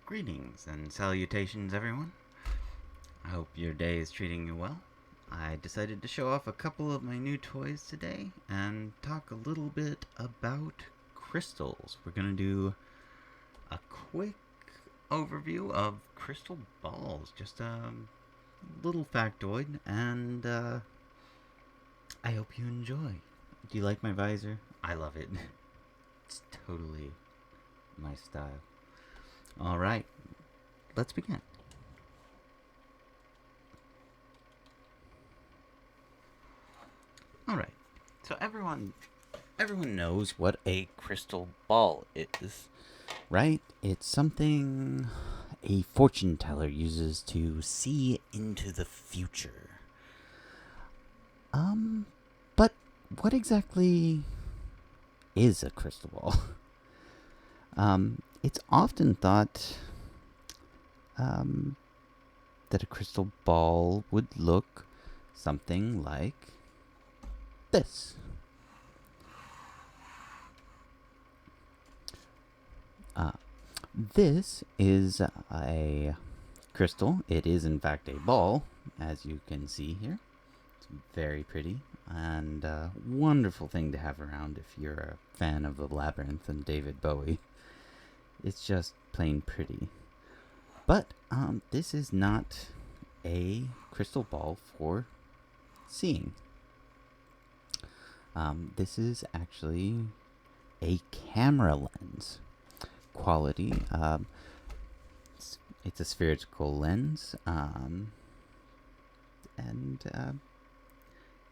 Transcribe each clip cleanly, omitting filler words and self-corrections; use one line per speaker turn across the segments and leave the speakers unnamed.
Greetings and salutations, everyone. I hope your day is treating you well. I decided to show off a couple of my new toys today and talk a little bit about crystals. We're going to do a quick overview of crystal balls, just a little factoid, and I hope you enjoy. Do you like my visor? I love it. It's totally my style. Alright, let's begin. All right. So everyone knows what a crystal ball is, right? It's something a fortune teller uses to see into the future. But what exactly is a crystal ball? It's often thought that a crystal ball would look something like this. This is a crystal. It is, in fact, a ball, as you can see here. It's very pretty and a wonderful thing to have around if you're a fan of The Labyrinth and David Bowie. It's just plain pretty. But this is not a crystal ball for seeing. This is actually a camera lens quality. It's a spherical lens, and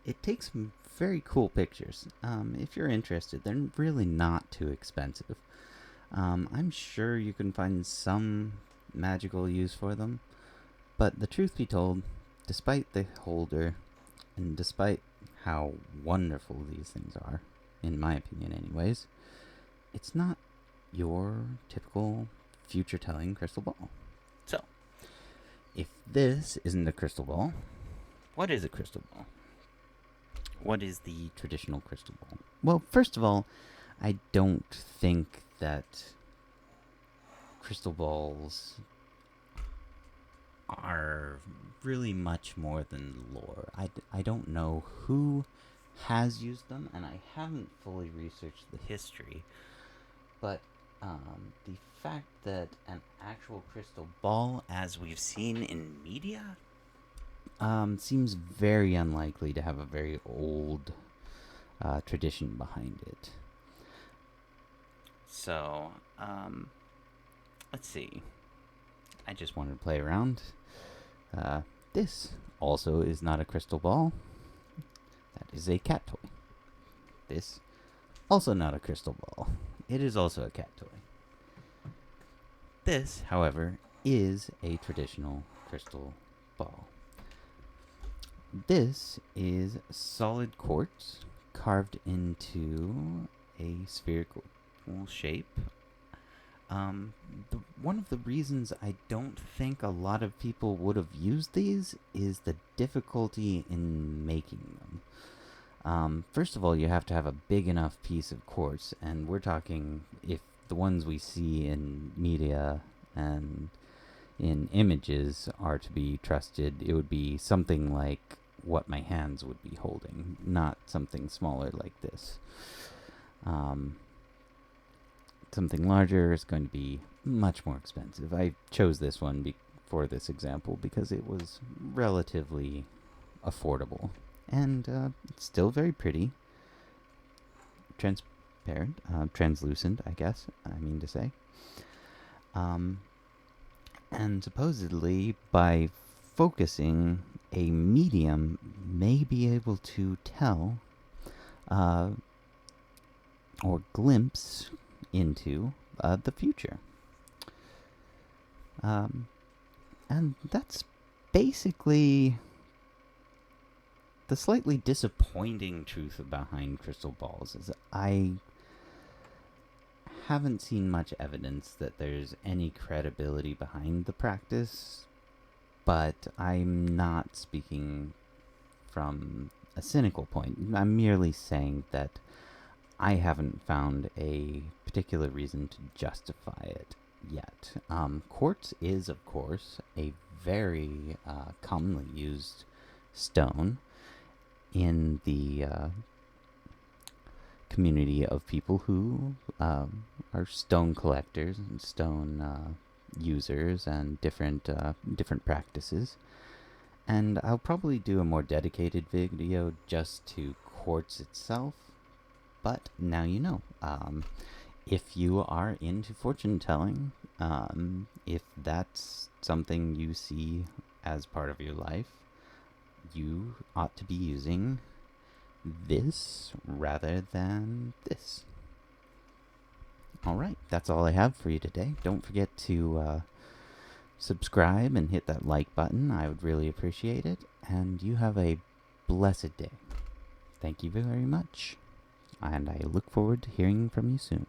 it takes some very cool pictures. If you're interested, they're really not too expensive. I'm sure you can find some magical use for them, but the truth be told, despite the holder, and despite how wonderful these things are, in my opinion anyways, it's not your typical future-telling crystal ball. So, if this isn't a crystal ball, what is a crystal ball? What is the traditional crystal ball? Well, first of all, I don't think that crystal balls are really much more than lore. I don't know who has used them, and I haven't fully researched the history, but the fact that an actual crystal ball, as we've seen in media, seems very unlikely to have a very old tradition behind it. So, let's see. I just wanted to play around. This also is not a crystal ball. That is a cat toy. This, also not a crystal ball. It is also a cat toy. This, however, is a traditional crystal ball. This is solid quartz carved into a spherical shape. One of the reasons I don't think a lot of people would have used these is the difficulty in making them. First of all, you have to have a big enough piece of quartz, and we're talking, if the ones we see in media and in images are to be trusted, it would be something like what my hands would be holding, not something smaller like this. Something larger is going to be much more expensive. I chose this one for this example because it was relatively affordable. And it's still very pretty. Transparent, translucent, I guess, I mean to say. And supposedly, by focusing, a medium may be able to tell or glimpse into the future. And that's basically the slightly disappointing truth behind crystal balls, is I haven't seen much evidence that there's any credibility behind the practice, but I'm not speaking from a cynical point. I'm merely saying that I haven't found a particular reason to justify it yet. Quartz is, of course, a very commonly used stone in the community of people who are stone collectors and stone users and different practices. And I'll probably do a more dedicated video just to quartz itself, but now you know. If you are into fortune telling, if that's something you see as part of your life, you ought to be using this rather than this. Alright, that's all I have for you today. Don't forget to subscribe and hit that like button. I would really appreciate it. And you have a blessed day. Thank you very much. And I look forward to hearing from you soon.